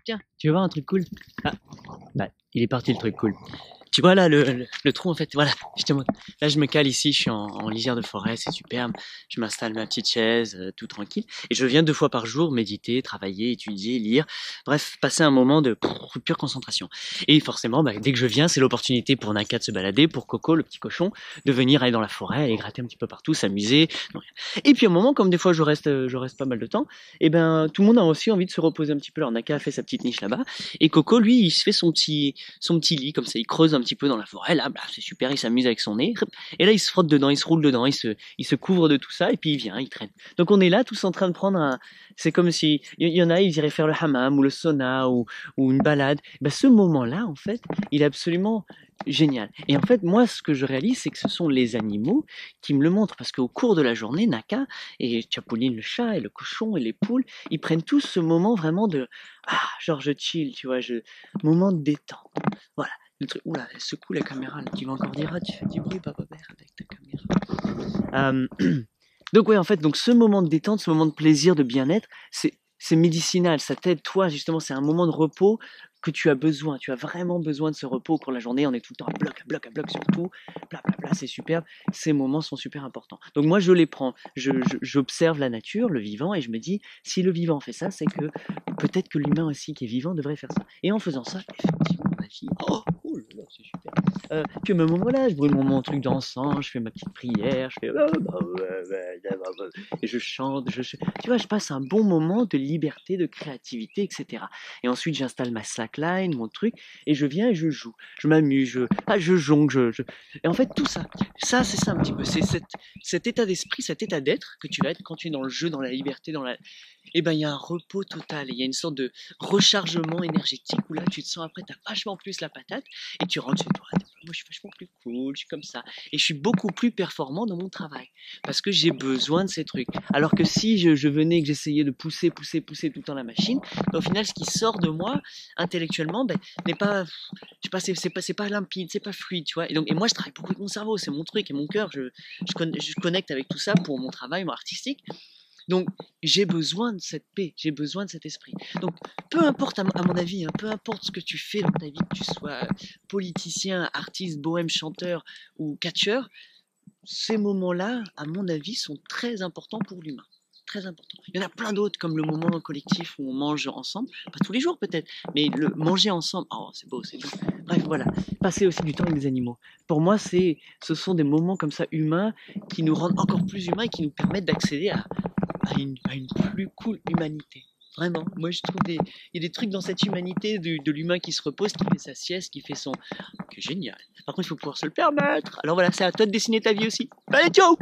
Tiens, tu veux voir un truc cool? Ah, bah, il est parti le truc cool. Tu vois là le trou en fait, voilà, je te montre. Là je me cale ici, je suis en lisière de forêt, c'est superbe. Je m'installe ma petite chaise, tout tranquille. Et je viens 2 fois par jour méditer, travailler, étudier, lire. Bref, passer un moment de pure concentration. Et forcément, bah, dès que je viens, c'est l'opportunité pour Naka de se balader, pour Coco, le petit cochon, de venir aller dans la forêt, aller gratter un petit peu partout, s'amuser. Et puis au moment, comme des fois je reste pas mal de temps, et ben tout le monde a aussi envie de se reposer un petit peu. Alors Naka a fait sa petite niche là-bas, et Coco, lui, il se fait son petit lit, comme ça, il creuse un petit peu dans la forêt, là, bah, c'est super, il s'amuse avec son nez, et là, il se frotte dedans, il se roule dedans, il se couvre de tout ça, et puis il vient, il traîne. Donc on est là, tous en train de prendre c'est comme si, il y en a, ils iraient faire le hammam, ou le sauna, ou une balade. Bah, ce moment-là, en fait, il est absolument génial. Et en fait, moi, ce que je réalise, c'est que ce sont les animaux qui me le montrent, parce qu'au cours de la journée, Naka, et Chapoline, le chat, et le cochon, et les poules, ils prennent tous ce moment vraiment de, genre je chill, tu vois, moment de détente. Voilà. Le truc, oula, elle secoue la caméra, là. Tu vas encore dire, tu fais du bruit, papa père, avec ta caméra. Donc ouais, en fait, donc ce moment de détente, ce moment de plaisir, de bien-être, c'est médicinal, ça t'aide, toi, justement, c'est un moment de repos que tu as besoin, tu as vraiment besoin de ce repos au cours de la journée, on est tout le temps à bloc sur tout, bla bla bla, c'est superbe, ces moments sont super importants. Donc moi, je les prends, j'observe la nature, le vivant, et je me dis, si le vivant fait ça, c'est que peut-être que l'humain aussi qui est vivant devrait faire ça. Et en faisant ça, effectivement, ma fille, oh là là, c'est super. Puis au même moment là, je brûle mon truc d'encens, je fais ma petite prière, je fais et je chante, tu vois, je passe un bon moment de liberté, de créativité, etc. Et ensuite j'installe ma slackline, mon truc, et je viens et je joue, je m'amuse, je jongle, et en fait tout ça, c'est ça un petit peu, c'est cet état d'esprit, cet état d'être que tu vas être quand tu es dans le jeu, dans la liberté, et ben il y a un repos total, il y a une sorte de rechargement énergétique où là tu te sens après, t'as vachement plus la patate et tu rentres chez toi. Moi je suis vachement plus cool, je suis comme ça et je suis beaucoup plus performant dans mon travail parce que j'ai besoin de ces trucs. Alors que si je venais et que j'essayais de pousser tout le temps la machine, ben, au final ce qui sort de moi intellectuellement n'est pas, je sais pas, c'est pas limpide, c'est pas fluide, tu vois. Et moi je travaille beaucoup avec mon cerveau, c'est mon truc et mon cœur, je connecte avec tout ça pour mon travail, mon artistique. Donc, j'ai besoin de cette paix, j'ai besoin de cet esprit. Donc, peu importe, à mon avis, hein, peu importe ce que tu fais dans ta vie, que tu sois politicien, artiste, bohème, chanteur ou catcheur, ces moments-là, à mon avis, sont très importants pour l'humain. Très important. Il y en a plein d'autres, comme le moment collectif où on mange ensemble, pas tous les jours peut-être, mais le manger ensemble, oh c'est beau, c'est beau. Bref, voilà, passer aussi du temps avec des animaux. Pour moi, ce sont des moments comme ça humains qui nous rendent encore plus humains et qui nous permettent d'accéder à une plus cool humanité. Vraiment, moi je trouve il y a des trucs dans cette humanité de l'humain qui se repose, qui fait sa sieste, qui fait son... Que génial. Par contre, il faut pouvoir se le permettre. Alors voilà, c'est à toi de dessiner ta vie aussi. Allez, ciao.